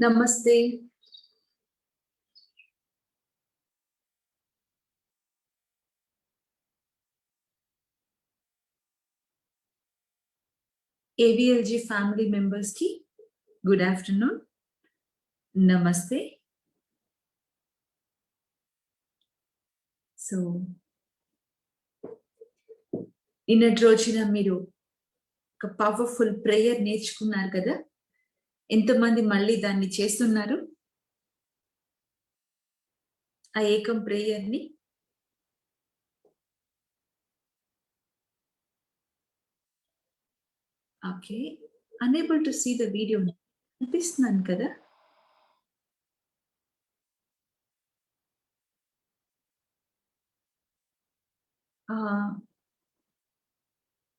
నమస్తే. AVLG family members ki good afternoon. Namaste. So, నిన్నటి రోజున మీరు ఒక పవర్ఫుల్ ప్రేయర్ నేర్చుకున్నారు కదా? ఎంతమంది మళ్ళీ దాన్ని చేస్తున్నారు? ఆ ఏకం ప్రేయర్ ని okay. unable to see the video. అనిపిస్తున్నాను కదా?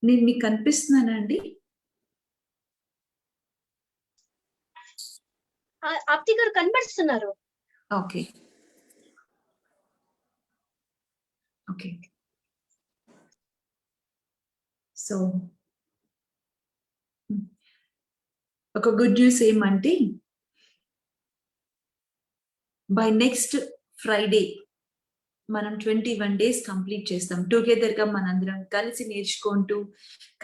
నేను మీకు కనిపిస్తున్నానా అండి? ఆప్తి గారు కనిపిస్తున్నారు. Okay okay. సో ఒక గుడ్ న్యూస్ ఏమంటే బై నెక్స్ట్ ఫ్రైడే మనం 21 days కంప్లీట్ చేస్తాం. టుగెదర్ గా మనందరం కలిసి నేర్చుకుంటూ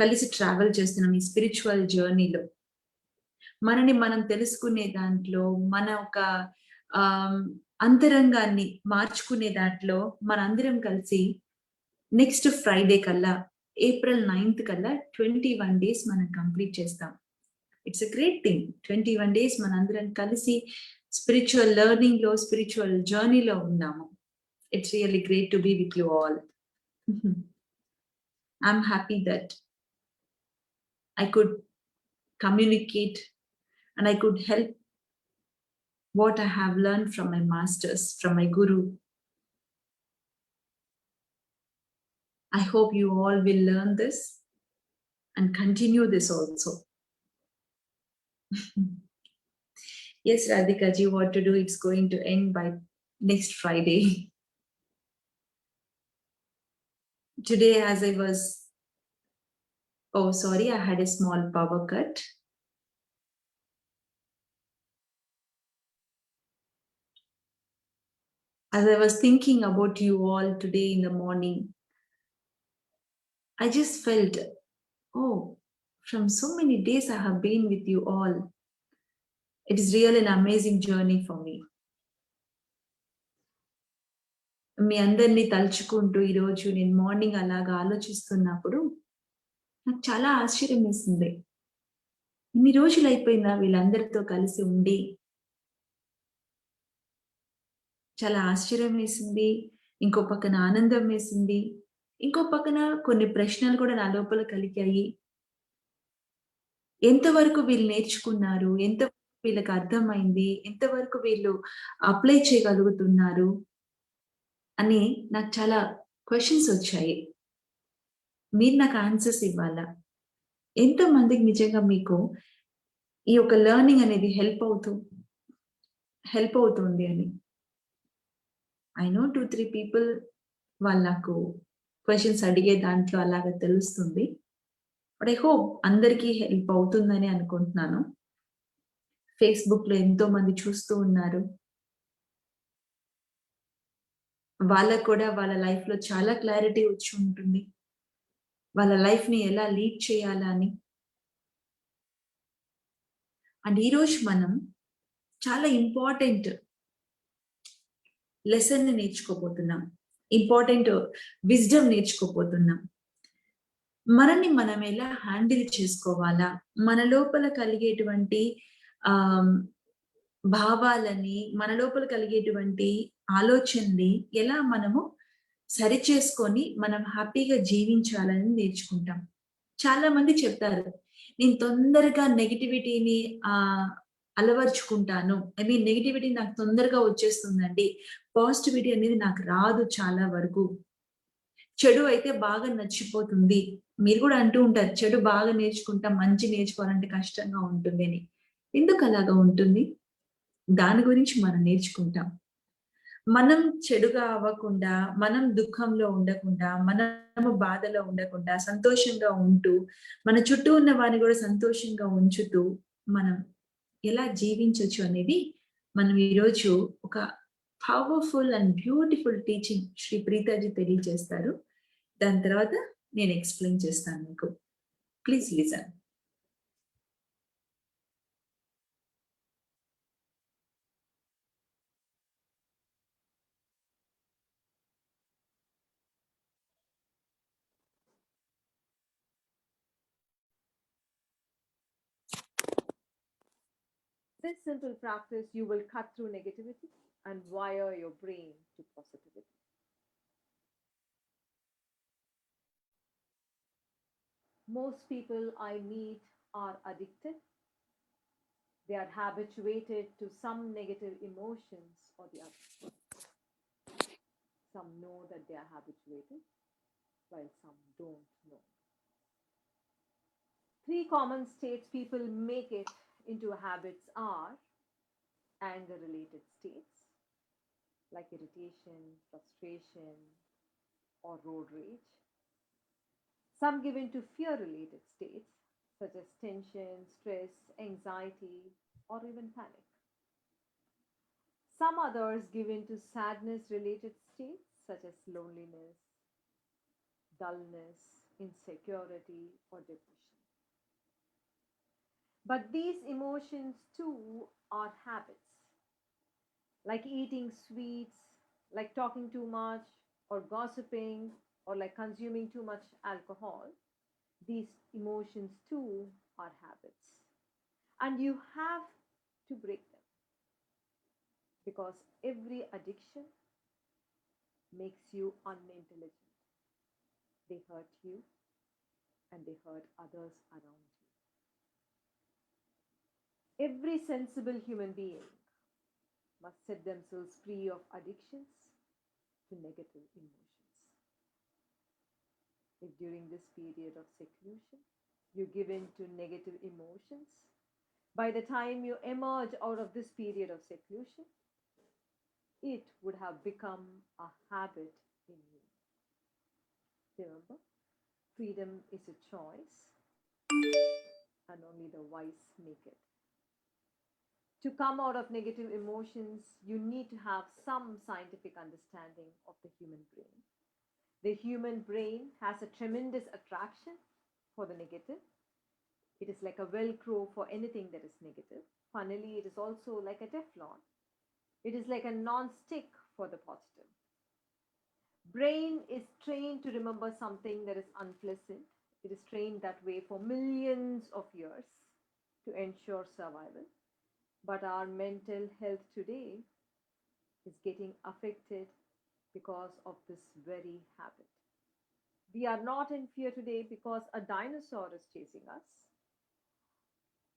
కలిసి ట్రావెల్ చేస్తున్నాం ఈ స్పిరిచువల్ జర్నీలో. మనని మనం తెలుసుకునే దాంట్లో మన ఒక అంతరంగాన్ని మార్చుకునే దాంట్లో మనందరం కలిసి నెక్స్ట్ ఫ్రైడే కల్లా April 9th కల్లా 21 days మనం కంప్లీట్ చేస్తాం. It's a great thing. 21 days మనందరం కలిసి స్పిరిచువల్ లెర్నింగ్ లో స్పిరిచువల్ జర్నీలో ఉన్నాము. It's really great to be with you all. I'm happy that I could communicate and I could help what I have learned from my masters, from my guru. I hope you all will learn this and continue this also. Yes, Radhika ji, what to do? It's going to end by next Friday. Today, as I was, oh, sorry, I had a small power cut. As I was thinking about you all today in the morning, I just felt, oh, from so many days I have been with you all. It is really an amazing journey for me. మీ అందరినీ తలుచుకుంటూ ఈరోజు నేను morning అలాగా ఆలోచిస్తున్నప్పుడు నాకు చాలా ఆశ్చర్యం వేసింది. ఇన్ని రోజులు అయిపోయిందా వీళ్ళందరితో కలిసి ఉండి? చాలా ఆశ్చర్యం వేసింది, ఇంకో పక్కన ఆనందం వేసింది, ఇంకో పక్కన కొన్ని ప్రశ్నలు కూడా నా లోపల కలిగాయి. ఎంతవరకు వీళ్ళు నేర్చుకున్నారు, ఎంతవరకు వీళ్ళకి అర్థమైంది, ఎంతవరకు వీళ్ళు అప్లై చేయగలుగుతున్నారు అని నాకు చాలా క్వశ్చన్స్ వచ్చాయి. మీరు నాకు ఆన్సర్స్ ఇవ్వాలా? ఎంతో మందికి నిజంగా మీకు ఈ యొక్క లెర్నింగ్ అనేది హెల్ప్ అవుతుంది అని. ఐ నో 2-3 people వాళ్ళు నాకు క్వశ్చన్స్ అడిగే దాంట్లో అలాగా తెలుస్తుంది. బట్ ఐ హోప్ అందరికీ హెల్ప్ అవుతుందని అనుకుంటున్నాను. ఫేస్బుక్ లో ఎంతో మంది చూస్తూ ఉన్నారు. వాళ్ళకు కూడా వాళ్ళ లైఫ్ లో చాలా క్లారిటీ వచ్చి ఉంటుంది, వాళ్ళ లైఫ్ ని ఎలా లీడ్ చేయాలా అని. అండ్ ఈరోజు మనం చాలా ఇంపార్టెంట్ లెసన్ ని నేర్చుకోబోతున్నాం, ఇంపార్టెంట్ విజ్డమ్ నేర్చుకోబోతున్నాం. మనల్ని మనం ఎలా హ్యాండిల్ చేసుకోవాలా, మన లోపల కలిగేటువంటి భావాలని, మన లోపల కలిగేటువంటి ఆలోచనని ఎలా మనము సరి చేసుకొని మనం హ్యాపీగా జీవించాలని నేర్చుకుంటాం. చాలా మంది చెప్తారు, నేను తొందరగా నెగిటివిటీని అలవర్చుకుంటాను, ఐ మీన్ నెగిటివిటీ నాకు తొందరగా వచ్చేస్తుందండి, పాజిటివిటీ అనేది నాకు రాదు, చాలా వరకు చెడు అయితే బాగా నచ్చిపోతుంది. మీరు కూడా అంటూ ఉంటారు, చెడు బాగా నేర్చుకుంటాం, మంచి నేర్చుకోవాలంటే కష్టంగా ఉంటుంది అని. ఎందుకు అలాగా ఉంటుంది? దాని గురించి మనం నేర్చుకుంటాం. మనం చెడుగా అవ్వకుండా, మనం దుఃఖంలో ఉండకుండా, మనము బాధలో ఉండకుండా సంతోషంగా ఉంటూ, మన చుట్టూ ఉన్న వారిని కూడా సంతోషంగా ఉంచుతూ మనం ఎలా జీవించొచ్చు అనేది మనం ఈరోజు ఒక powerful and beautiful teaching Shri Preethaji తెలియజేస్తారు. దాని తర్వాత నేను ఎక్స్‌ప్లెయిన్ చేస్తాను మీకు. Please listen. This simple practice, you will cut through negativity and wire your brain to positivity. Most people I meet are addicted. They are habituated to some negative emotions or the other. Some know that they are habituated, while some don't know. Three common states people make it into habits are anger related states like irritation, frustration, or road rage. Some give into fear related states such as tension, stress, anxiety, or even panic. Some others give into sadness related states such as loneliness, dullness, insecurity, or depression. But these emotions too are habits, like eating sweets, like talking too much, or gossiping, or like consuming too much alcohol. These emotions too are habits. And you have to break them because every addiction makes you unintelligent. They hurt you and they hurt others around you. Every sensible human being must set themselves free of addictions to negative emotions. If during this period of seclusion you give in to negative emotions, by the time you emerge out of this period of seclusion, it would have become a habit in you. Remember, freedom is a choice, and only the wise make it. To come out of negative emotions, you need to have some scientific understanding of the human brain. The human brain has a tremendous attraction for the negative. It is like a Velcro for anything that is negative. Funnily, it is also like a Teflon. It is like a non-stick for the positive. Brain is trained to remember something that is unpleasant. It is trained that way for millions of years to ensure survival. But our mental health today is getting affected because of this very habit. We are not in fear today because a dinosaur is chasing us.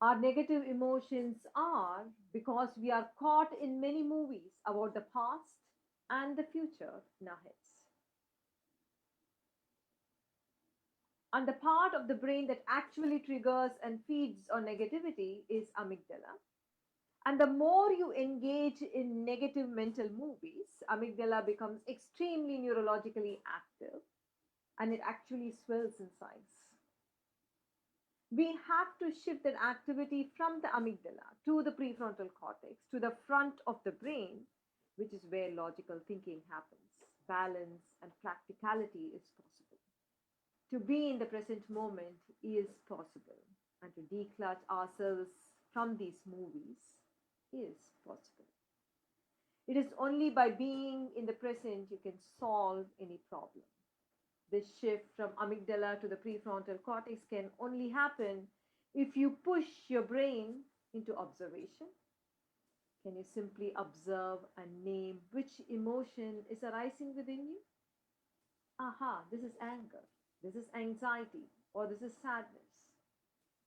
Our negative emotions are because we are caught in many movies about the past and the future in our heads. And the part of the brain that actually triggers and feeds on negativity is amygdala. And the more you engage in negative mental movies, amygdala becomes extremely neurologically active and it actually swells in size. We have to shift that activity from the amygdala to the prefrontal cortex, to the front of the brain, which is where logical thinking happens. Balance and practicality is possible. To be in the present moment is possible, and to declutch ourselves from these movies is possible. It is only by being in the present you can solve any problem. This shift from amygdala to the prefrontal cortex can only happen if you push your brain into observation. Can you simply observe and name which emotion is arising within you? Aha, this is anger, this is anxiety, or this is sadness.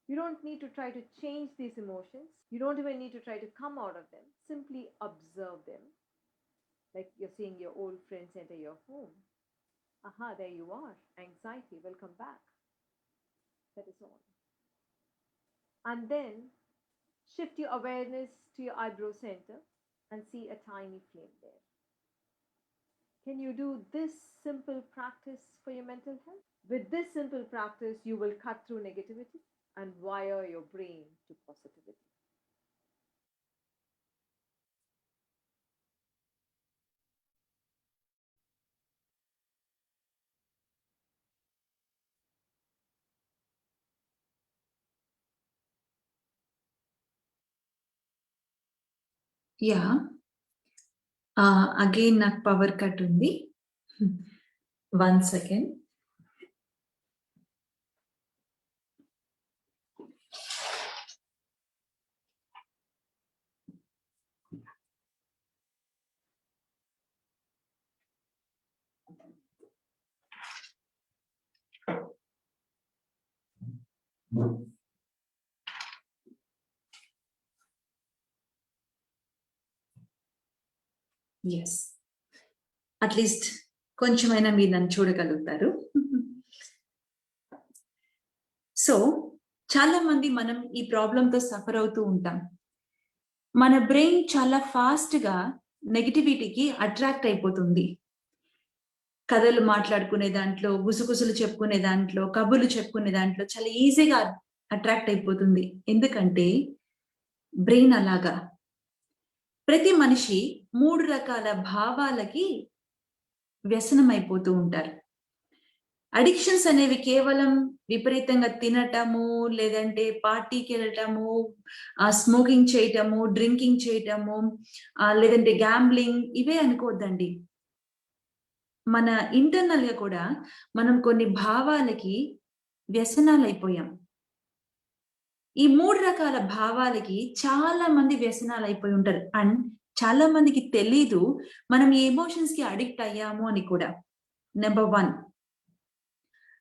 You don't need to try to change these emotions. You don't even need to try to come out of them. Simply observe them. Like you're seeing your old friends enter your home. Aha, there you are. Anxiety, welcome back. That is all. And then shift your awareness to your eyebrow center and see a tiny flame there. Can you do this simple practice for your mental health? With this simple practice, you will cut through negativity and wire your brain to positivity. Yeah again నాకు power cut ఉంది. 1 second. Yes, at least కొంచెమైనా మీరు నన్ను చూడగలుగుతారు. So చాలా మంది మనం ఈ ప్రాబ్లంతో సఫర్ అవుతూ ఉంటాం. మన బ్రెయిన్ చాలా ఫాస్ట్ గా నెగిటివిటీకి అట్రాక్ట్ అయిపోతుంది. కథలు మాట్లాడుకునే దాంట్లో, గుసగుసలు చెప్పుకునే దాంట్లో, కబుర్లు చెప్పుకునే దాంట్లో చాలా ఈజీగా అట్రాక్ట్ అయిపోతుంది. ఎందుకంటే బ్రెయిన్ అలాగా. ప్రతి మనిషి 3 రకాల భావాలకి వ్యసనం అయిపోతూ ఉంటారు. అడిక్షన్స్ అనేవి కేవలం విపరీతంగా తినటము, లేదంటే పార్టీకి వెళ్ళటము, స్మోకింగ్ చేయటము, డ్రింకింగ్ చేయటము, లేదంటే గ్యాంబ్లింగ్, ఇవే అనుకోవద్దండి. మన ఇంటర్నల్ గా కూడా మనం కొన్ని భావాలకి వ్యసనాలు అయిపోయాం. ఈ 3 రకాల భావాలకి చాలా మంది వ్యసనాలు అయిపోయి ఉంటారు. అండ్ చాలా మందికి తెలీదు మనం ఈ ఎమోషన్స్ కి అడిక్ట్ అయ్యాము అని కూడా. Number 1,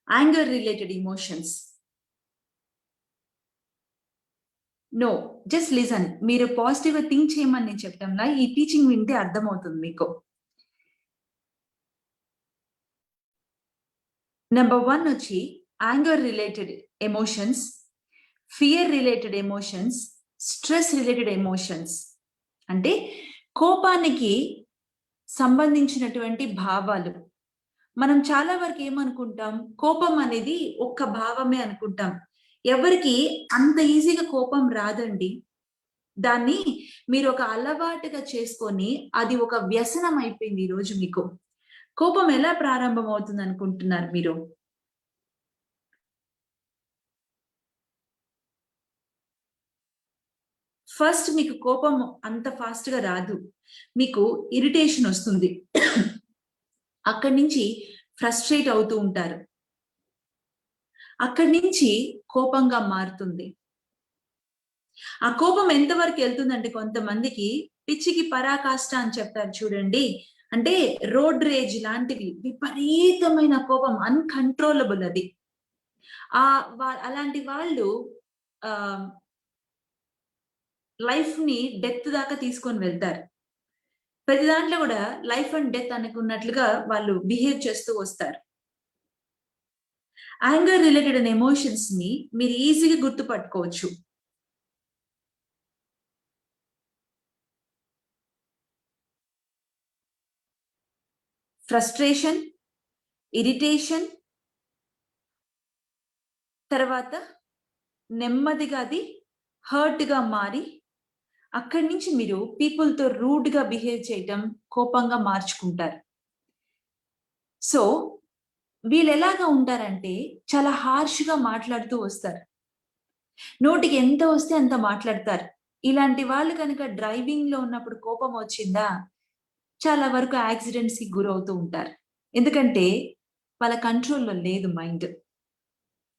anger related emotions. No, just listen. మీరు పాజిటివ్ గా థింక్ చేయమని నేను చెప్పడంలా, ఈ టీచింగ్ వింటే అర్థమవుతుంది మీకు. నెంబర్ 1 వచ్చి anger related emotions, fear related emotions, stress related emotions. అంటే కోపానికి సంబంధించినటువంటి భావాలు. మనం చాలా వరకు ఏమనుకుంటాం, కోపం అనేది ఒక్క భావమే అనుకుంటాం. ఎవరికి అంత ఈజీగా కోపం రాదండి. దాన్ని మీరు ఒక అలవాటుగా చేసుకొని అది ఒక వ్యసనం అయిపోయింది ఈ రోజు మీకు. కోపం ఎలా ప్రారంభం అవుతుంది అనుకుంటున్నారు మీరు? ఫస్ట్ మీకు కోపం అంత ఫాస్ట్ గా రాదు. మీకు ఇరిటేషన్ వస్తుంది. అక్కడి నుంచి ఫ్రస్ట్రేట్ అవుతూ ఉంటారు. అక్కడి నుంచి కోపంగా మారుతుంది. ఆ కోపం ఎంతవరకు వెళ్తుందంటే కొంతమందికి పిచ్చికి పరాకాష్ట అని చెప్తారు చూడండి. అంటే రోడ్ రేజ్ లాంటివి, విపరీతమైన కోపం, అన్కంట్రోలబుల్ అది. అలాంటి వాళ్ళు లైఫ్ ని డెత్ దాకా తీసుకొని వెళ్తారు. ప్రతి దాంట్లో కూడా లైఫ్ అండ్ డెత్ అనుకున్నట్లుగా వాళ్ళు బిహేవ్ చేస్తూ వస్తారు. యాంగర్ రిలేటెడ్ అయిన ఎమోషన్స్ ని మీరు ఈజీగా గుర్తుపట్టుకోవచ్చు. ఫ్రస్ట్రేషన్, ఇరిటేషన్, తర్వాత నెమ్మదిగా అది హర్ట్ గా మారి అక్కడి నుంచి మీరు పీపుల్తో రూడ్ గా బిహేవ్ చేయటం, కోపంగా మార్చుకుంటారు. సో వీళ్ళు ఎలాగా ఉంటారంటే చాలా హార్ష్ గా మాట్లాడుతూ వస్తారు. నోటికి ఎంత వస్తే అంత మాట్లాడతారు. ఇలాంటి వాళ్ళు కనుక డ్రైవింగ్ లో ఉన్నప్పుడు కోపం వచ్చిందా, చాలా వరకు యాక్సిడెంట్స్ కి గురవుతూ ఉంటారు. ఎందుకంటే వాళ్ళ కంట్రోల్లో లేదు mind.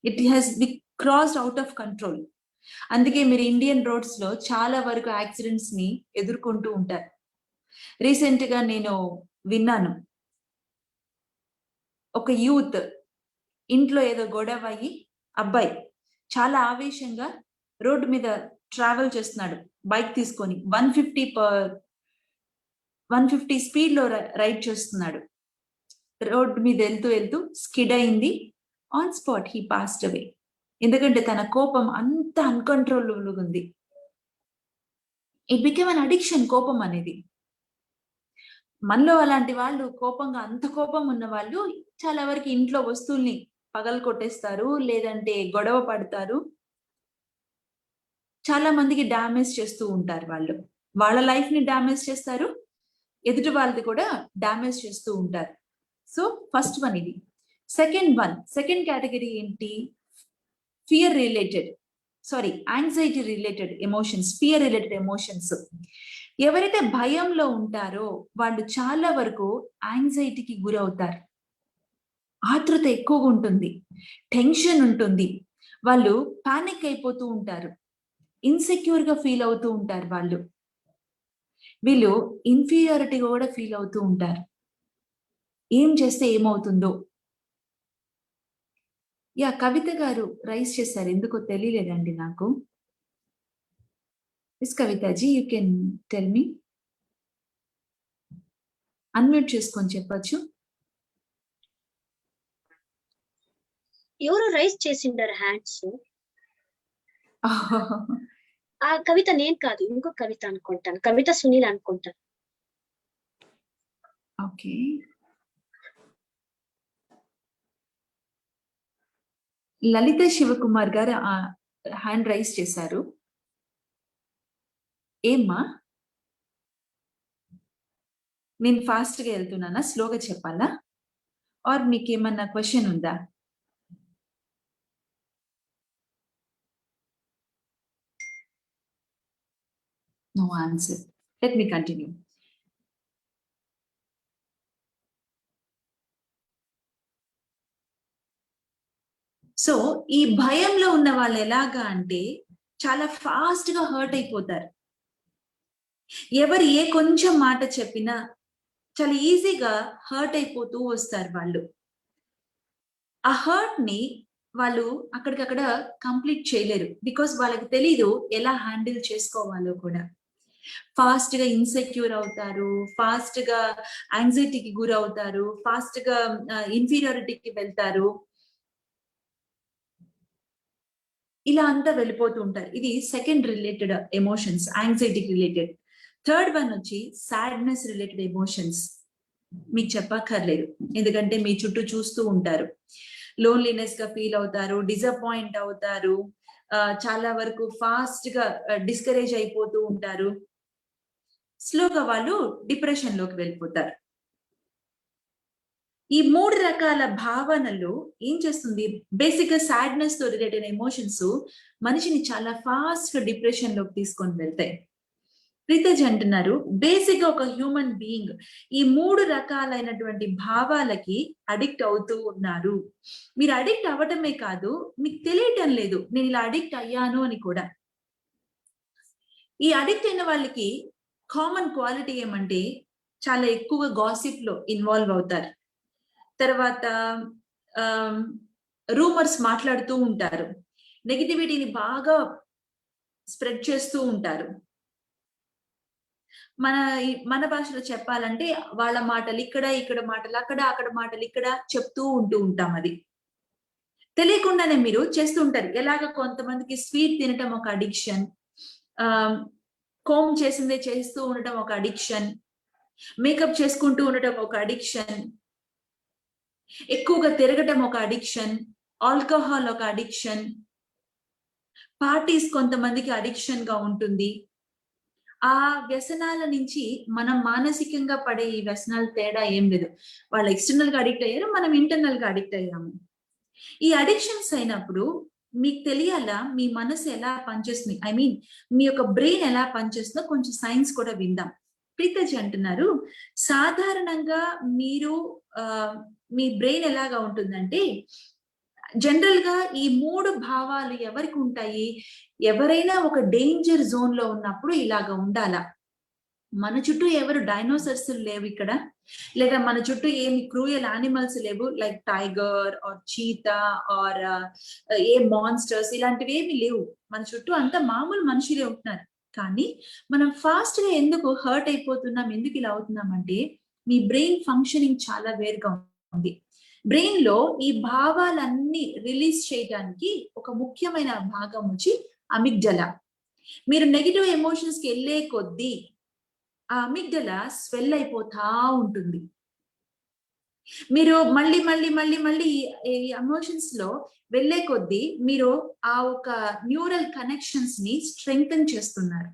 It has be crossed out of control. అందుకే మీరు ఇండియన్ రోడ్స్ లో చాలా వరకు యాక్సిడెంట్స్ ని ఎదుర్కొంటూ ఉంటారు. రీసెంట్ గా నేను విన్నాను, ఒక యూత్ ఇంట్లో ఏదో గొడవ అయ్యి అబ్బాయి చాలా ఆవేశంగా రోడ్డు మీద ట్రావెల్ చేస్తున్నాడు బైక్ తీసుకొని, 150 స్పీడ్ లో రైడ్ చేస్తున్నాడు. రోడ్డు మీద వెళ్తూ వెళ్తూ స్కిడ్ అయింది. On spot he passed away. ఎందుకంటే తన కోపం అంత అన్కంట్రోలబుల్ ఉంది. ఇట్ బికేమ్ అన్ అడిక్షన్, కోపం అనేది. మనలో అలాంటి వాళ్ళు కోపంగా, అంత కోపం ఉన్న వాళ్ళు చాలా వరకు ఇంట్లో వస్తువుల్ని పగలు కొట్టేస్తారు, లేదంటే గొడవ పడతారు. చాలా మందికి డ్యామేజ్ చేస్తూ ఉంటారు. వాళ్ళు వాళ్ళ లైఫ్ ని డ్యామేజ్ చేస్తారు, ఎదుటి వాళ్ళది కూడా డ్యామేజ్ చేస్తూ ఉంటారు. సో ఫస్ట్ వన్ ఇది. సెకండ్ కేటగిరీ ఏంటి? Fear related, anxiety related emotions, fear related emotions. ఎవరైతే భయంలో ఉంటారో వాళ్ళు చాలా వరకు యాంగ్జైటీకి గురవుతారు. ఆతృత ఎక్కువగా ఉంటుంది, టెన్షన్ ఉంటుంది, వాళ్ళు పానిక్ అయిపోతూ ఉంటారు, ఇన్సెక్యూర్ గా ఫీల్ అవుతూ ఉంటారు. వీళ్ళు ఇన్ఫీరియారిటీగా కూడా ఫీల్ అవుతూ ఉంటారు. ఏం చేస్తే ఏమవుతుందో. కవిత గారు రైస్ చేశారు, ఎందుకో తెలియలేదండి నాకు. Yes Kavithaji, you can tell me. Unmute చేసుకొని చెప్పొచ్చు. ఎవరు రైస్ చేసిండారు హ్యాండ్స్? ఆ కవిత నేను కాదు, ఇంకో కవిత అనుకుంటాను, కవిత సునీల్ అనుకుంటాను. ఓకే, లలిత శివకుమార్ గారు హ్యాండ్ రైస్ చేశారు. ఏమ్మా, నేను ఫాస్ట్ గా వెళ్తున్నానా, స్లోగా చెప్పాలా, ఆర్ మీకు ఏమన్నా క్వశ్చన్ ఉందా? No answer. Let me continue. So ఈ భయంలో ఉన్న వాళ్ళు ఎలాగా అంటే చాలా ఫాస్ట్ గా హర్ట్ అయిపోతారు. ఎవరు ఏ కొంచెం మాట చెప్పినా చాలా ఈజీగా హర్ట్ అయిపోతూ వస్తారు వాళ్ళు. ఆ హర్ట్ ని వాళ్ళు అక్కడికక్కడ కంప్లీట్ చేయలేరు, బికాస్ వాళ్ళకి తెలీదు ఎలా హ్యాండిల్ చేసుకోవాలో కూడా. ఫాస్ట్ గా ఇన్సెక్యూర్ అవుతారు, ఫాస్ట్ గా యాంగ్జైటీకి గురవుతారు, ఫాస్ట్ గా ఇన్ఫీరియారిటీకి వెళ్తారు. ఇలా అంతా వెళ్ళిపోతూ ఉంటారు. ఇది సెకండ్ రిలేటెడ్ ఎమోషన్స్, యాంగ్జైటీకి రిలేటెడ్. థర్డ్ వన్ వచ్చి సాడ్నెస్ రిలేటెడ్ ఎమోషన్స్. మీకు చెప్పక్కర్లేదు, ఎందుకంటే మీ చుట్టూ చూస్తూ ఉంటారు. లోన్లీనెస్ గా ఫీల్ అవుతారు, డిసప్పాయింట్ అవుతారు, చాలా వరకు ఫాస్ట్ గా డిస్కరేజ్ అయిపోతూ ఉంటారు. స్లోగా వాళ్ళు డిప్రెషన్ లోకి వెళ్ళిపోతారు. ఈ 3 రకాల భావనలు ఏం చేస్తుంది, బేసిక్ గా సాడ్నెస్ తో రిలేటెడ్ ఎమోషన్స్ మనిషిని చాలా ఫాస్ట్ గా డిప్రెషన్ లోకి తీసుకొని వెళ్తాయి. ప్రీతజ్ అంటున్నారు, బేసిక్ గా ఒక హ్యూమన్ బీయింగ్ ఈ 3 రకాలైనటువంటి భావాలకి అడిక్ట్ అవుతూ ఉన్నారు. మీరు అడిక్ట్ అవ్వటమే కాదు, మీకు తెలియటం లేదు నేను ఇలా అడిక్ట్ అయ్యాను అని కూడా. ఈ అడిక్ట్ అయిన వాళ్ళకి కామన్ క్వాలిటీ ఏమంటే చాలా ఎక్కువగా గాసిప్ లో ఇన్వాల్వ్ అవుతారు. తర్వాత రూమర్స్ మాట్లాడుతూ ఉంటారు, నెగిటివిటీని బాగా స్ప్రెడ్ చేస్తూ ఉంటారు. మన భాషలో చెప్పాలంటే వాళ్ళ మాటలు ఇక్కడ మాటలు అక్కడ మాటలు ఇక్కడ చెప్తూ ఉంటూ ఉంటాం. అది తెలియకుండానే మీరు చేస్తూ ఉంటారు. ఎలాగ కొంతమందికి స్వీట్ తినటం ఒక అడిక్షన్, కోమ్ చేసిందే చేస్తూ ఉండటం ఒక అడిక్షన్, మేకప్ చేసుకుంటూ ఉండటం ఒక అడిక్షన్, ఎక్కువగా తిరగటం ఒక అడిక్షన్, ఆల్కహాల్ ఒక అడిక్షన్, పార్టీస్ కొంతమందికి అడిక్షన్ గా ఉంటుంది. ఆ వ్యసనాల నుంచి మనం మానసికంగా పడే ఈ వ్యసనాలు తేడా ఏం లేదు. వాళ్ళు ఎక్స్టర్నల్ గా అడిక్ట్ అయ్యారు, మనం ఇంటర్నల్ గా అడిక్ట్ అయ్యాము. ఈ అడిక్షన్స్ అయినప్పుడు మీకు తెలియాలా మీ మనసు ఎలా పనిచేస్తుంది, ఐ మీన్ మీ యొక్క బ్రెయిన్ ఎలా పనిచేస్తుందో కొంచెం సైన్స్ కూడా విందాం. ప్రీతజ్ అంటున్నారు, సాధారణంగా మీరు మీ బ్రెయిన్ ఎలాగా ఉంటుందంటే, జనరల్ గా ఈ 3 భావాలు ఎవరికి ఉంటాయి, ఎవరైనా ఒక డేంజర్ జోన్ లో ఉన్నప్పుడు ఇలాగా ఉండాలా. మన చుట్టూ ఎవరు డైనోసర్స్ లేవు ఇక్కడ, లేదా మన చుట్టూ ఏమి క్రూయల్ యానిమల్స్ లేవు, like tiger or cheetah or a monsters ఇలాంటివి ఏమి లేవు. మన చుట్టూ అంతా మామూలు మనుషులే ఉంటున్నారు. కానీ మనం ఫాస్ట్ గా ఎందుకు హర్ట్ అయిపోతున్నాం, ఎందుకు ఇలా అవుతున్నాం అంటే మీ బ్రెయిన్ ఫంక్షనింగ్ చాలా వేరుగా ఉంది. బ్రెయిన్ లో ఈ భావాలన్నీ రిలీజ్ చేయడానికి ఒక ముఖ్యమైన భాగం వచ్చి అమిగ్డలా. మీరు నెగిటివ్ ఎమోషన్స్ కి వెళ్ళే కొద్దీ ఆ అమిగ్డలా స్వెల్ అయిపోతా ఉంటుంది. మీరు మళ్ళీ మళ్ళీ మళ్ళీ మళ్ళీ ఈ ఎమోషన్స్ లో వెళ్ళే కొద్దీ మీరు ఆ ఒక న్యూరల్ కనెక్షన్స్ ని స్ట్రెంగ్తన్ చేస్తున్నారు.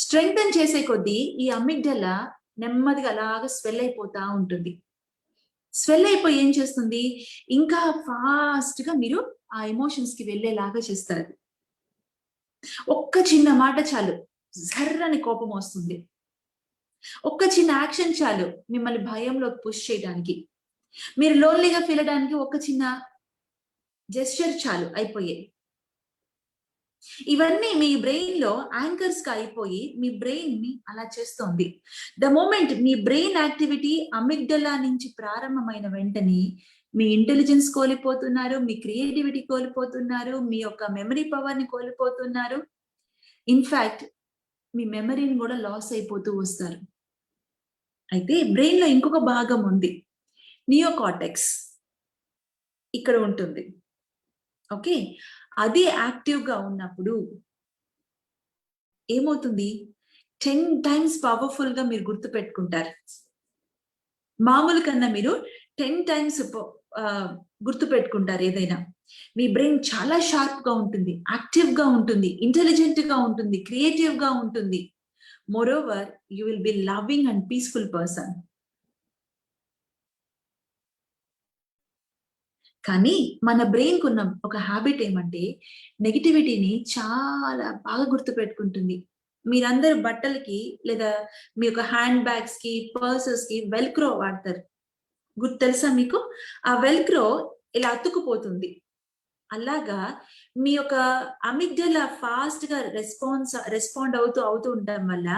స్ట్రెంగ్తన్ చేసే కొద్దీ ఈ అమిగ్డలా నెమ్మదిగా అలాగా స్వెల్ అయిపోతా ఉంటుంది. స్వెల్ అయిపోయి ఏం చేస్తుంది, ఇంకా ఫాస్ట్ గా మీరు ఆ ఎమోషన్స్ కి వెళ్ళేలాగా చేస్తారు. ఒక్క చిన్న మాట చాలు, జర్రని కోపం వస్తుంది. ఒక్క చిన్న యాక్షన్ చాలు మిమ్మల్ని భయంలో పుష్ చేయడానికి. మీరు లోన్లీగా ఫీల్ అవడానికి ఒక చిన్న జెస్చర్ చాలు, అయిపోయాయి. ఇవన్నీ మీ బ్రెయిన్ లో యాంకర్స్ గా అయిపోయి మీ బ్రెయిన్ ని అలా చేస్తోంది. ద మూమెంట్ మీ బ్రెయిన్ యాక్టివిటీ అమిగ్డలా నుంచి ప్రారంభమైన వెంటనే మీ ఇంటెలిజెన్స్ కోల్పోతున్నారు, మీ క్రియేటివిటీ కోల్పోతున్నారు, మీ యొక్క మెమరీ పవర్ ని కోల్పోతున్నారు. ఇన్ఫాక్ట్ మీ మెమరీని కూడా లాస్ అయిపోతూ వస్తారు. అయితే బ్రెయిన్ లో ఇంకొక భాగం ఉంది, నియోకార్టెక్స్, ఇక్కడ ఉంటుంది. ఓకే, అది యాక్టివ్ గా ఉన్నప్పుడు ఏమవుతుంది, 10 times పవర్ఫుల్ గా మీరు గుర్తు పెట్టుకుంటారు. మామూలు కన్నా మీరు 10 times గుర్తు పెట్టుకుంటారు ఏదైనా. మీ బ్రెయిన్ చాలా షార్ప్ గా ఉంటుంది, యాక్టివ్ గా ఉంటుంది, ఇంటెలిజెంట్ గా ఉంటుంది, క్రియేటివ్ గా ఉంటుంది. Moreover you will be loving and peaceful person. కానీ మన బ్రెయిన్ కున్న ఒక హ్యాబిట్ ఏమంటే నెగిటివిటీని చాలా బాగా గుర్తు పెట్టుకుంటుంది. మీరందరూ బట్టలకి లేదా మీ యొక్క హ్యాండ్ బ్యాగ్స్ కి, పర్సెస్ కి వెల్క్రో వాడతారు, గుర్తు తెలుసా మీకు? ఆ వెల్క్రో ఇలా అతుక్కుపోతుంది. అలాగా మీ యొక్క అమిగ్డలా ఫాస్ట్ గా రెస్పాండ్ అవుతూ ఉండడం వల్ల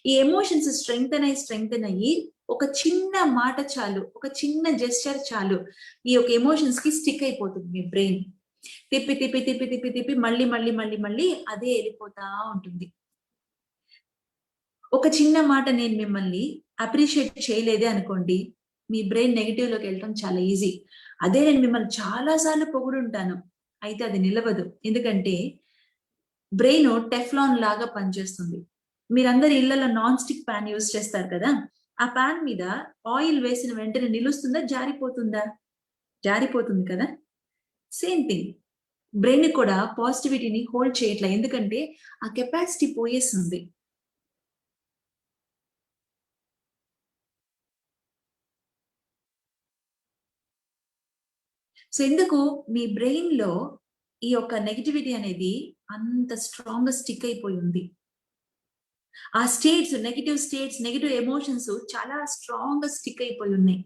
ఈ ఎమోషన్స్ స్ట్రెంగ్తన్ అయ్యి ఒక చిన్న మాట చాలు, ఒక చిన్న జెస్చర్ చాలు, ఈ యొక్క ఎమోషన్స్ కి స్టిక్ అయిపోతుంది. మీ బ్రెయిన్ తిప్పి తిప్పి తిప్పి తిప్పి తిప్పి మళ్ళీ మళ్ళీ మళ్ళీ మళ్ళీ అదే వెళ్ళిపోతా ఉంటుంది. ఒక చిన్న మాట నేను మిమ్మల్ని అప్రిషియేట్ చేయలేదే అనుకోండి, మీ బ్రెయిన్ నెగిటివ్ లోకి వెళ్ళటం చాలా ఈజీ. అదే నేను మిమ్మల్ని చాలా సార్లు పొగుడుంటాను, అయితే అది నిలవదు. ఎందుకంటే బ్రెయిన్ టెఫ్లాన్ లాగా పనిచేస్తుంది. మీరందరు ఇళ్లలో నాన్ స్టిక్ ప్యాన్ యూజ్ చేస్తారు కదా, ఆ ప్యాన్ మీద ఆయిల్ వేసిన వెంటనే నిలుస్తుందా, జారిపోతుందా? జారిపోతుంది కదా. సేమ్ థింగ్, బ్రెయిన్ కూడా పాజిటివిటీని హోల్డ్ చేయట్లే, ఎందుకంటే ఆ కెపాసిటీ పోయేస్తుంది. సో ఎందుకు మీ బ్రెయిన్ లో ఈ యొక్క నెగిటివిటీ అనేది అంత స్ట్రాంగ్ గా స్టిక్ అయిపోయి ఉంది. ఆ స్టేట్స్, నెగిటివ్ ఎమోషన్స్ చాలా స్ట్రాంగ్ గా స్టిక్ అయిపోయి ఉన్నాయి.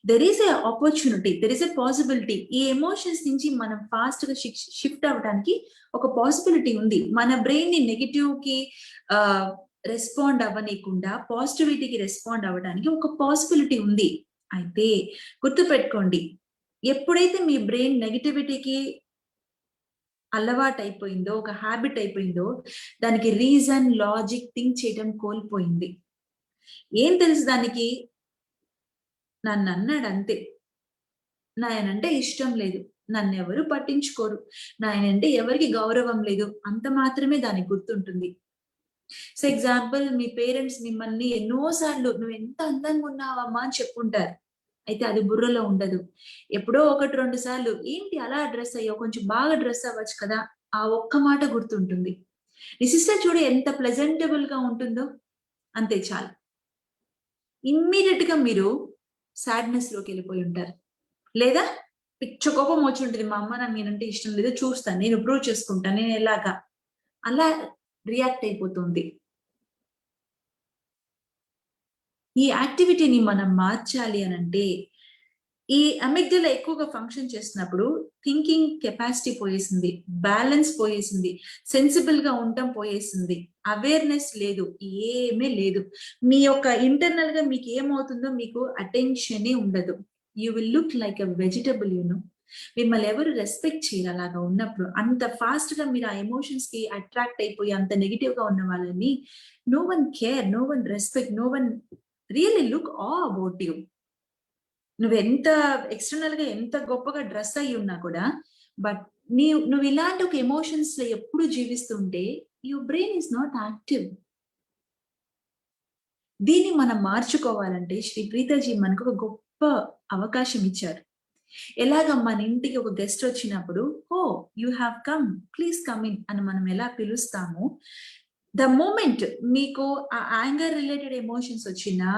There is a opportunity, there is a possibility. ఈ ఎమోషన్స్ నుంచి మనం ఫాస్ట్ గా షిఫ్ట్ అవ్వడానికి ఒక పాసిబిలిటీ ఉంది. మన బ్రెయిన్ ని నెగిటివ్ కి రెస్పాండ్ అవ్వనీయకుండా పాజిటివిటీకి రెస్పాండ్ అవ్వడానికి ఒక పాసిబిలిటీ ఉంది. అయితే గుర్తుపెట్టుకోండి, ఎప్పుడైతే మీ బ్రెయిన్ నెగిటివిటీకి అలవాటు అయిపోయిందో, ఒక హ్యాబిట్ అయిపోయిందో, దానికి రీజన్, లాజిక్ థింక్ చేయడం కోల్పోయింది. ఏం తెలుసు దానికి? నన్ను అన్నాడు అంతే, నాయనంటే ఇష్టం లేదు, నన్ను ఎవరు పట్టించుకోరు, నాయనంటే ఎవరికి గౌరవం లేదు, అంత మాత్రమే దానికి గుర్తుంటుంది. సో ఎగ్జాంపుల్, మీ పేరెంట్స్ మిమ్మల్ని ఎన్నోసార్లు నువ్వు ఎంత అందంగా ఉన్నావమ్మా అని చెప్పుంటారు, అయితే అది బుర్రలో ఉండదు. ఎప్పుడో 1-2 సార్లు ఏంటి అలా డ్రెస్ అయ్యో, కొంచెం బాగా డ్రెస్ అవ్వచ్చు కదా, ఆ ఒక్క మాట గుర్తుంటుంది. నీ సిస్టర్ చూడు ఎంత ప్లెజెంటబుల్ గా ఉంటుందో, అంతే చాలు. ఇమ్మీడియట్ గా మీరు సాడ్నెస్ లోకి వెళ్ళిపోయి ఉంటారు. లేదా పిచ్చ కోపం వచ్చి ఉంటుంది, మా అమ్మ నాకు నేనంటే ఇష్టం లేదు, చూస్తాను, నేను ప్రూవ్ చేసుకుంటాను, నేను ఎలాగా, అలా రియాక్ట్ అయిపోతుంది. ఈ యాక్టివిటీని మనం మార్చాలి అని అంటే, ఈ అమిగ్డలా ఎక్కువగా ఫంక్షన్ చేస్తున్నప్పుడు థింకింగ్ కెపాసిటీ పోయేసింది, బ్యాలెన్స్ పోయేసింది, సెన్సిబుల్ గా ఉండటం పోయేసింది, అవేర్నెస్ లేదు, ఏమీ లేదు. మీ యొక్క ఇంటర్నల్ గా మీకు ఏమవుతుందో మీకు అటెన్షనే ఉండదు. You will look like a vegetable. మిమ్మల్ని ఎవరు రెస్పెక్ట్ చేయరు అలాగా ఉన్నప్పుడు. అంత ఫాస్ట్ గా మీరు ఆ ఎమోషన్స్ కి అట్రాక్ట్ అయిపోయి అంత నెగిటివ్ గా ఉన్న వాళ్ళని no one care, no one respect, no one really look all about you. నువ్వెంత ఎక్స్టర్నల్ గా ఎంత గొప్పగా డ్రెస్ అయ్యి ఉన్నా కూడా, బట్ నువ్వు ఇలాంటి ఒక ఎమోషన్స్ లో ఎప్పుడు జీవిస్తుంటే your brain is not active. దీన్ని మనం మార్చుకోవాలంటే శ్రీ ప్రీతాజీ మనకు ఒక గొప్ప అవకాశం ఇచ్చారు. ఎలాగ మన ఇంటికి ఒక గెస్ట్ వచ్చినప్పుడు, oh you have come, please come in అని మనం ఎలా పిలుస్తామో, ద మూమెంట్ మీకు ఆ యాంగర్ రిలేటెడ్ ఎమోషన్స్ వచ్చినా,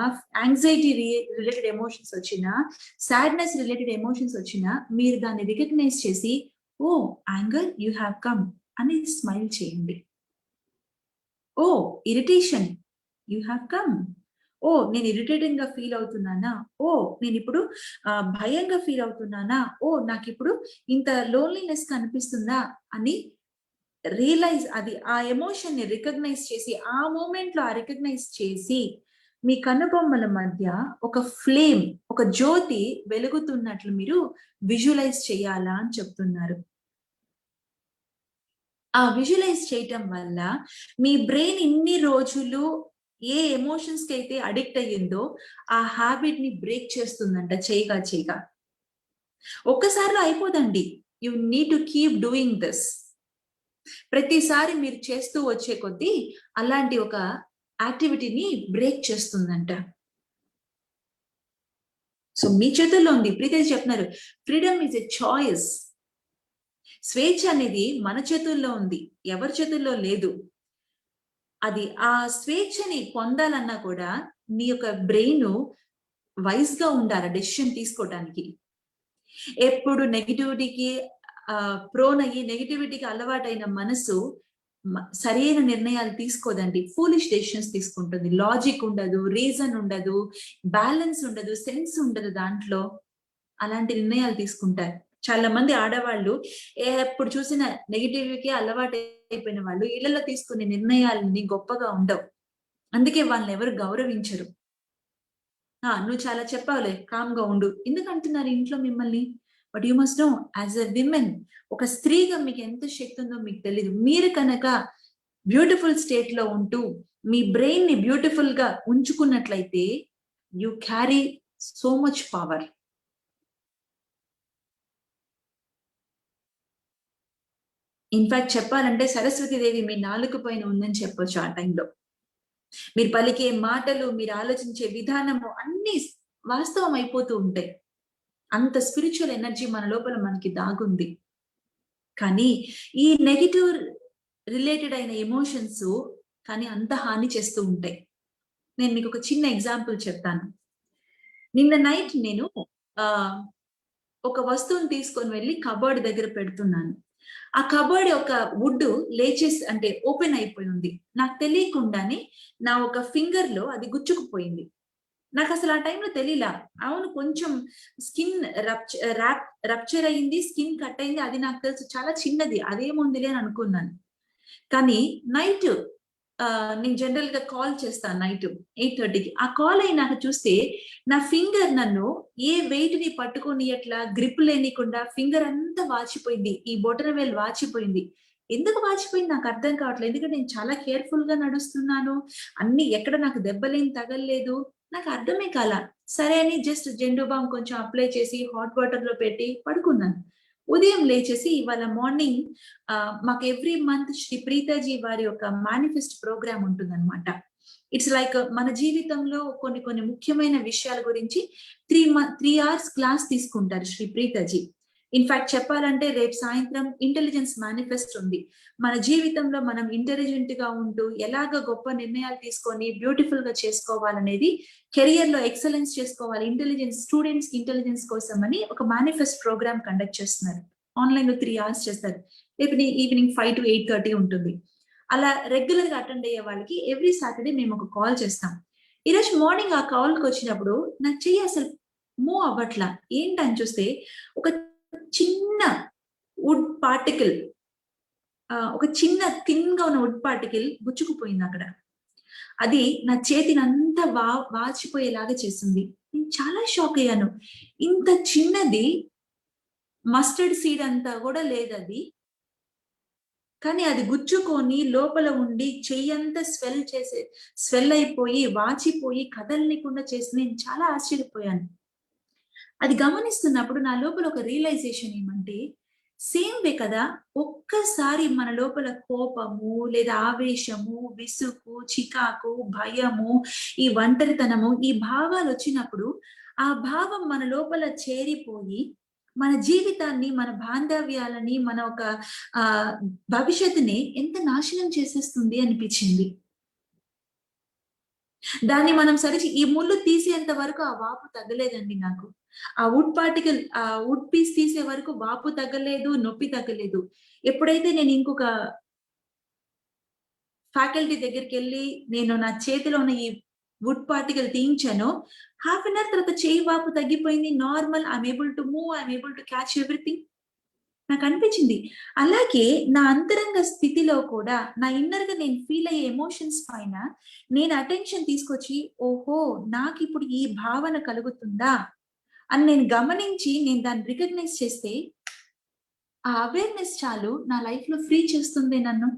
యాంగ్జైటీ రిలేటెడ్ ఎమోషన్స్ వచ్చినా, సాడ్నెస్ రిలేటెడ్ ఎమోషన్స్ వచ్చినా, మీరు దాన్ని రికగ్నైజ్ చేసి, oh anger you have come అని స్మైల్ చేయండి. Oh irritation, you have come. Oh నేను ఇరిటేటింగ్ గా ఫీల్ అవుతున్నానా, ఓ నేను ఇప్పుడు భయంగా ఫీల్ అవుతున్నానా, ఓ నాకు ఇప్పుడు ఇంత లోన్లీనెస్ కనిపిస్తుందా అని రియలైజ్, అది ఆ ఎమోషన్ ని రికగ్నైజ్ చేసి, ఆ మూమెంట్ లో రికగ్నైజ్ చేసి, మీ కనుబొమ్మల మధ్య ఒక ఫ్లేమ్, ఒక జ్యోతి వెలుగుతున్నట్లు మీరు విజువలైజ్ చేయాలా అని చెప్తున్నారు. ఆ విజువలైజ్ చేయటం వల్ల మీ బ్రెయిన్ ఇన్ని రోజులు ఏ ఎమోషన్స్ కి అయితే అడిక్ట్ అయ్యిందో ఆ హ్యాబిట్ ని బ్రేక్ చేస్తుందంట చేయగా చేయగా. ఒక్కసారిలో అయిపోదండి. You need to keep doing this. ప్రతిసారి మీరు చేస్తూ వచ్చే కొద్దీ అలాంటి ఒక యాక్టివిటీని బ్రేక్ చేస్తుందంట. సో మీ చేతుల్లో ఉంది. ప్రీతేజ్ చెప్తున్నారు, ఫ్రీడమ్ ఈజ్ ఎ చాయిస్. స్వేచ్ఛ అనేది మన చేతుల్లో ఉంది, ఎవరి చేతుల్లో లేదు. అది ఆ స్వేచ్ఛని పొందాలన్నా కూడా నీ యొక్క బ్రెయిన్ వైజ్ గా ఉండాలి డెసిషన్ తీసుకోవటానికి. ఎప్పుడు నెగిటివిటీకి ప్రోన్ అయ్యి నెగిటివిటీకి అలవాటైన మనసు సరైన నిర్ణయాలు తీసుకోదండి. ఫూలిష్ డెసిషన్స్ తీసుకుంటుంది. లాజిక్ ఉండదు, రీజన్ ఉండదు, బ్యాలెన్స్ ఉండదు, సెన్స్ ఉండదు దాంట్లో. అలాంటి నిర్ణయాలు తీసుకుంటారు. చాలా మంది ఆడవాళ్ళు ఎప్పుడు చూసిన నెగిటివ్కి అలవాటు అయిపోయిన వాళ్ళు ఇళ్లలో తీసుకునే నిర్ణయాలని గొప్పగా ఉండవు. అందుకే వాళ్ళని ఎవరు గౌరవించరు. నువ్వు చాలా చెప్పావులే, కామ్ గా ఉండు ఎందుకు అంటున్నారు ఇంట్లో మిమ్మల్ని. But you must know, as a women, ఒక స్త్రీగా మీకు ఎంత శక్తి ఉందో మీకు తెలియదు. మీరు కనుక బ్యూటిఫుల్ స్టేట్ లో ఉంటూ మీ బ్రెయిన్ ని బ్యూటిఫుల్ గా ఉంచుకున్నట్లయితే you carry so much power. In fact చెప్పాలంటే సరస్వతీదేవి మీ నాలుక పైన ఉందని చెప్పొచ్చు ఆ టైంలో. మీరు పలికే మాటలు, మీరు ఆలోచించే విధానము అన్ని వాస్తవం అయిపోతూ ఉంటాయి. అంత స్పిరిచువల్ ఎనర్జీ మన లోపల మనకి దాగుంది. కానీ ఈ నెగిటివ్ రిలేటెడ్ అయిన ఎమోషన్స్ కానీ అంత హాని చేస్తూ ఉంటాయి. నేను మీకు ఒక చిన్న ఎగ్జాంపుల్ చెప్తాను. నిన్న నైట్ నేను ఒక వస్తువుని తీసుకొని వెళ్ళి కబోర్డ్ దగ్గర పెడుతున్నాను. ఆ కబోర్డ్ యొక్క వుడ్ లేచేసి అంటే ఓపెన్ అయిపోయి ఉంది. నాకు తెలియకుండానే నా ఒక ఫింగర్ లో అది గుచ్చుకుపోయింది. నాకు అసలు ఆ టైంలో తెలియలా. అవును, కొంచెం స్కిన్ రప్చర్ అయింది, స్కిన్ కట్ అయింది, అది నాకు తెలుసు, చాలా చిన్నది, అదేముందిలే అని అనుకున్నాను. కానీ నైట్ నేను జనరల్ గా కాల్ చేస్తాను నైట్ 8:30కి. ఆ కాల్ అయినాక చూస్తే నా ఫింగర్ నన్ను ఏ వెయిట్ ని పట్టుకొని అట్లా గ్రిప్ లేనికుండా ఫింగర్ అంతా వాచిపోయింది, ఈ బొటన వేలు వాచిపోయింది. ఎందుకు వాచిపోయింది నాకు అర్థం కావట్లేదు. ఎందుకంటే నేను చాలా కేర్ఫుల్ గా నడుస్తున్నాను, అన్ని ఎక్కడ నాకు దెబ్బలేం తగలలేదు, నాకు అర్థమే కాల. సరే అని జస్ట్ జెండు బామ్ కొంచెం అప్లై చేసి హాట్ వాటర్ లో పెట్టి పడుకున్నాను. ఉదయం లేచేసి ఇవాళ మార్నింగ్ మాకు ఎవ్రీ మంత్ శ్రీ ప్రీతాజీ వారి యొక్క మేనిఫెస్ట్ ప్రోగ్రామ్ ఉంటుందన్నమాట. ఇట్స్ లైక్ మన జీవితంలో కొన్ని కొన్ని ముఖ్యమైన విషయాల గురించి 3 hours క్లాస్ తీసుకుంటారు శ్రీ ప్రీతాజీ. ఇన్ఫాక్ట్ చెప్పాలంటే రేపు సాయంత్రం ఇంటెలిజెన్స్ మేనిఫెస్ట్ ఉంది. మన జీవితంలో మనం ఇంటెలిజెంట్ గా ఉంటూ ఎలాగ గొప్ప నిర్ణయాలు తీసుకొని బ్యూటిఫుల్ గా చేసుకోవాలనేది, కెరియర్ లో ఎక్సలెన్స్ చేసుకోవాలి, ఇంటెలిజెన్స్ స్టూడెంట్స్ కి ఇంటెలిజెన్స్ కోసం అని ఒక మేనిఫెస్ట్ ప్రోగ్రామ్ కండక్ట్ చేస్తున్నారు. ఆన్లైన్ లో 3 hours చేస్తారు. రేపు ఈవినింగ్ 5 to 8:30 ఉంటుంది. అలా రెగ్యులర్ గా అటెండ్ అయ్యే వాళ్ళకి ఎవ్రీ సాటర్డే మేము ఒక కాల్ చేస్తాం. ఈరోజు మార్నింగ్ ఆ కాల్ కి వచ్చినప్పుడు నా చెయ్యి అసలు మూవ్ అవ్వట్లా. ఏంటని చూస్తే ఒక చిన్న వుడ్ పార్టికల్, ఒక చిన్న థిన్ గా ఉన్న వుడ్ పార్టికల్ గుచ్చుకుపోయింది అక్కడ. అది నా చేతిని అంతా వాచిపోయేలాగా చేసింది. నేను చాలా షాక్ అయ్యాను. ఇంత చిన్నది, మస్టర్డ్ సీడ్ అంతా కూడా లేదు అది, కానీ అది గుచ్చుకొని లోపల ఉండి చెయ్యంతా స్వెల్ అయిపోయి వాచిపోయి కదలనికుండా చేసి నేను చాలా ఆశ్చర్యపోయాను. అది గమనిస్తున్నప్పుడు నా లోపల ఒక రియలైజేషన్ ఏమంటే, సేమ్ వే కదా, ఒక్కసారి మన లోపల కోపము లేదా ఆవేశము, విసుగు, చికాకు, భయము, ఈ ఒంటరితనము, ఈ భావాలు వచ్చినప్పుడు ఆ భావం మన లోపల చేరిపోయి మన జీవితాన్ని, మన బాంధవ్యాలని, మన ఒక భవిష్యత్తుని ఎంత నాశనం చేసేస్తుంది అనిపించింది. దాన్ని మనం ఈ ముళ్ళు తీసేంత వరకు ఆ వాపు తగ్గలేదండి నాకు. ఆ వుడ్ పార్టికల్, ఆ వుడ్ పీస్ తీసే వరకు వాపు తగ్గలేదు, నొప్పి తగ్గలేదు. ఎప్పుడైతే నేను ఇంకొక ఫ్యాకల్టీ దగ్గరికి వెళ్ళి నేను నా చేతిలో ఉన్న ఈ వుడ్ పార్టికల్ తీయించాను. హాఫ్ అన్ అవర్ తర్వాత చేయి వాపు తగ్గిపోయింది. Normal. I'm able to move. I'm able to catch everything. నాకు అనిపించింది. అలాగే నా అంతరంగ స్థితిలో కూడా నా ఇన్నర్ గా నేను ఫీల్ అయ్యే ఎమోషన్స్ పైన నేను అటెన్షన్ తీసుకొచ్చి, ఓహో! నాకిప్పుడు ఈ భావన కలుగుతుందా అని నేను గమనించి నేను దాన్ని రికగ్నైజ్ చేస్తే ఆ అవేర్‌నెస్ చాలు నా లైఫ్‌లో ఫ్రీ చేస్తుంది నన్ను.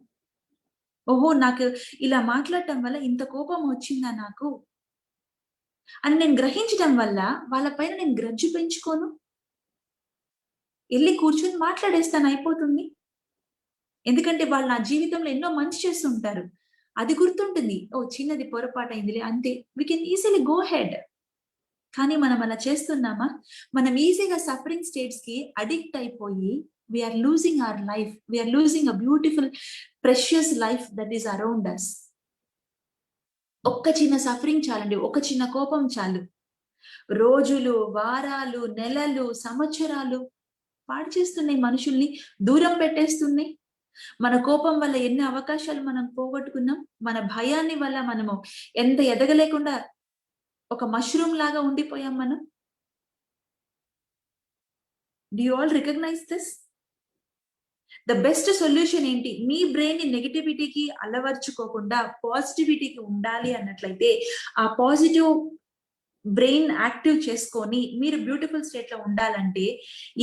ఓహో! నాకు ఇలా మాట్లాడటం వల్ల ఇంత కోపం వచ్చిందా నాకు అని నేను గ్రహించడం వల్ల వాళ్ళ పైన నేను గ్రడ్జ్ పెంచుకోను. ఎళ్లి కూర్చొని మాట్లాడేస్తాను అయిపోతుంది. ఎందుకంటే వాళ్ళు నా జీవితంలో ఎన్నో మంచి చేస్తుంటారు. అది గుర్తుంటుంది. ఓహ్! చిన్నది పొరపాటయిందిలే అంతే. We can easily go ahead. కానీ మనం అలా చేస్తున్నామా? మనం ఈజీగా సఫరింగ్ స్టేట్స్‌కి అడిక్ట్ అయిపోయి we are losing our life. We are losing a beautiful precious life that is around us. ఒక్క చిన్న సఫరింగ్ చాలండి. ఒక చిన్న కోపం చాలు. రోజులు, వారాలు, నెలలు, సంవత్సరాలు పాడు చేస్తున్నాయి మనుషుల్ని. దూరం పెట్టేస్తున్నాయి. మన కోపం వల్ల ఎన్ని అవకాశాలు మనం పోగొట్టుకున్నాం. మన భయాన్ని వల్ల మనము ఎంత ఎదగలేకుండా ఒక మష్రూమ్ లాగా ఉండిపోయాం మనం. Do you all recognize this? The best solution ఏంటి? మీ బ్రెయిన్ ని నెగటివిటీకి అలవర్చుకోకుండా పాజిటివిటీకి ఉండాలి అన్నట్లయితే, ఆ పాజిటివ్ బ్రెయిన్ యాక్టివ్ చేసుకొని మీరు బ్యూటిఫుల్ స్టేట్ లో ఉండాలంటే,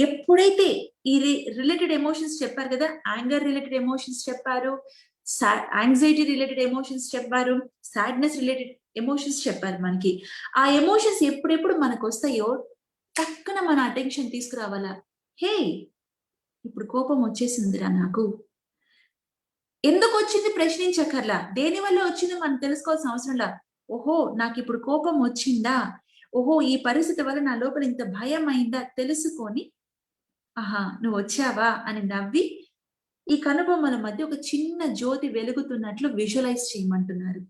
ఎప్పుడైతే ఈ రిలేటెడ్ ఎమోషన్స్ చెప్పారు కదా, యాంగర్ రిలేటెడ్ ఎమోషన్స్ చెప్పారు, యాంగ్జైటీ రిలేటెడ్ ఎమోషన్స్ చెప్పారు, సాడ్నెస్ రిలేటెడ్ ఎమోషన్స్ చెప్పారు మనకి. ఆ ఎమోషన్స్ ఎప్పుడెప్పుడు మనకు వస్తాయో టక్కున మన అటెన్షన్ తీసుకురావాలా. హే, ఇప్పుడు కోపం వచ్చేసిందిరా నాకు. ఎందుకు వచ్చింది ప్రశ్నించక్కర్లా. దేని వల్ల వచ్చిందో మనం తెలుసుకోవాల్సిన అవసరంలా. ఓహో! నాకిప్పుడు కోపం వచ్చిందా? ఓహో! ఈ పరిస్థితి వల్ల నా లోపల ఇంత భయం అయిందా తెలుసుకొని, ఆహా! నువ్వొచ్చావా అని నవ్వి, ఈ కనుబొమ్మల మధ్య ఒక చిన్న జ్యోతి వెలుగుతున్నట్లు విజువలైజ్ చేయమంటున్నారు.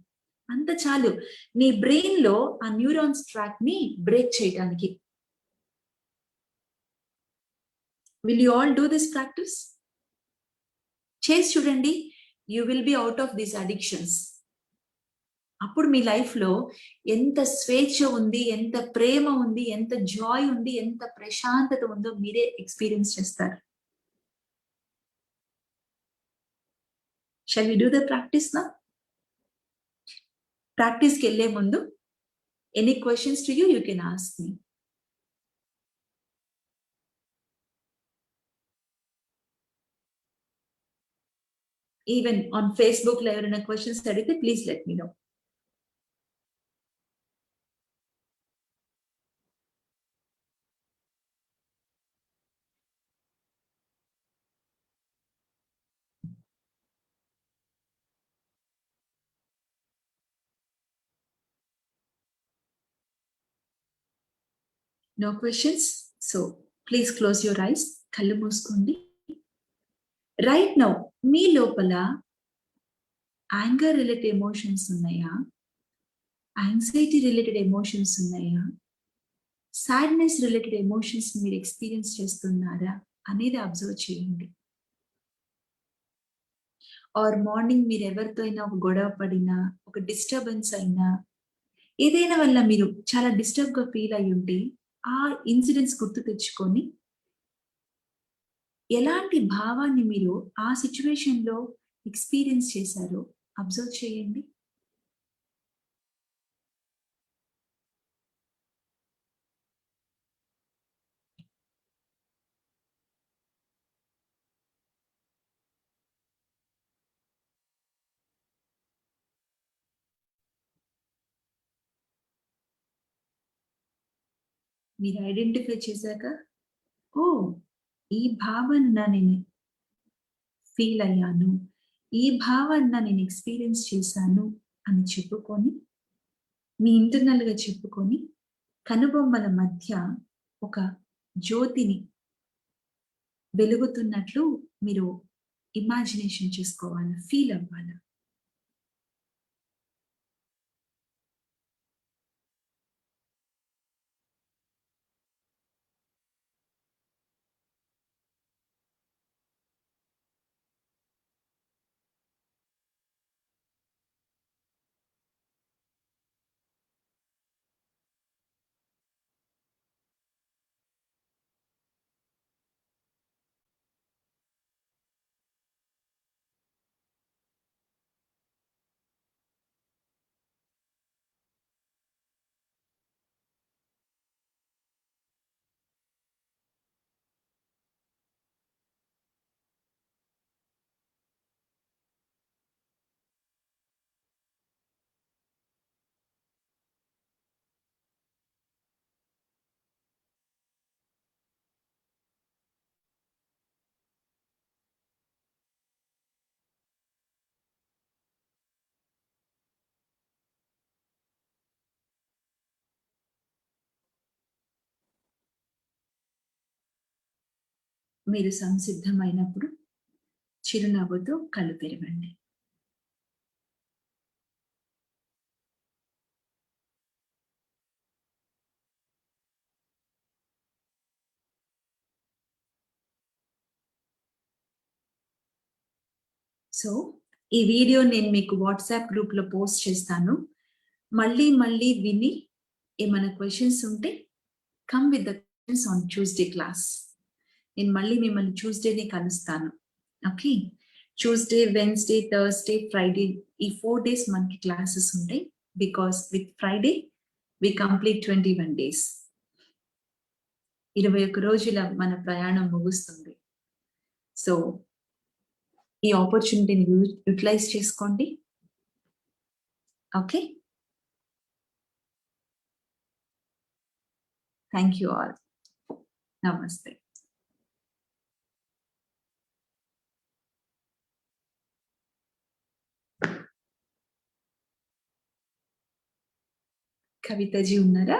అంత చాలు. నీ బ్రెయిన్‌లో ఆ న్యూరాన్స్ ట్రాక్‌ని బ్రేక్ చేయడానికి. Will you all do this practice? చేసి చూడండి. You will be out of these addictions. అప్పుడు మీ లైఫ్‌లో ఎంత స్వేచ్ఛ ఉంది, ఎంత ప్రేమ ఉంది, ఎంత జాయ్ ఉంది, ఎంత ప్రశాంతత ఉందో మీరే ఎక్స్‌పీరియన్స్ చేస్తారు. Shall we do the practice now? ప్రాక్టీస్‌కెళ్ళే ముందు any questions to you, you can ask me. Even on ఫేస్‌బుక్‌లో ఎవరైనా క్వెషన్స్ అడిగితే please let me know. No questions? So please close your eyes. కళ్ళు మూసుకోండి. రైట్ నౌ మీ లోపల యాంగర్ రిలేటెడ్ ఎమోషన్స్ ఉన్నాయా? యాంగ్జైటీ రిలేటెడ్ ఎమోషన్స్ ఉన్నాయా? సాడ్‌నెస్ రిలేటెడ్ ఎమోషన్స్ మీరు ఎక్స్‌పీరియన్స్ చేస్తున్నారా అనేది అబ్జర్వ్ చేయండి. ఆర్ మార్నింగ్ మీరు ఎవరితో అయినా ఒక గొడవ పడినా, ఒక డిస్టర్బెన్స్ అయినా, ఏదైనా వల్ల మీరు చాలా డిస్టర్బ్‌గా ఫీల్ అయ్యుంటే, ఆ ఇన్సిడెంట్స్ గుర్తు తెచ్చుకొని, ఎలాంటి భావాన్ని మీరు ఆ సిట్యుయేషన్‌లో ఎక్స్‌పీరియన్స్ చేశారో అబ్జర్వ్ చేయండి. మీరు ఐడెంటిఫై చేశాక, ఓహ్! ఈ భావన నేను ఫీల్ అయ్యాను. ఈ భావన నేను ఎక్స్‌పీరియన్స్ చేశాను అని చెప్పుకొని, మీ ఇంటర్నల్‌గా చెప్పుకొని, కనుబొమ్మల మధ్య ఒక జ్యోతిని వెలుగుతున్నట్లు మీరు ఇమాజినేషన్ చేసుకోవాలి. ఫీల్ అవ్వాలి. మీరు సంసిద్ధమైనప్పుడు చిరునవ్వుతో కళ్ళు తెరవండి. సో, ఈ వీడియో నేను మీకు వాట్సాప్ గ్రూప్‌లో పోస్ట్ చేస్తాను. మళ్ళీ విని ఏమైనా క్వెషన్స్ ఉంటే come with the questions on Tuesday class. నేను మళ్ళీ మిమ్మల్ని ట్యూస్‌డేనే కలుస్తాను. Okay. Tuesday, Wednesday, Thursday, Friday ఈ 4 డేస్ మనకి క్లాసెస్ ఉంటాయి. Because with Friday we complete 21 days. 21 రోజుల మన ప్రయాణం ముగుస్తుంది. సో, ఈ ఆపర్చునిటీని యుటిలైజ్ చేసుకోండి. ఓకే. Thank you all. నమస్తే. కవిత జీ ఉన్నారా?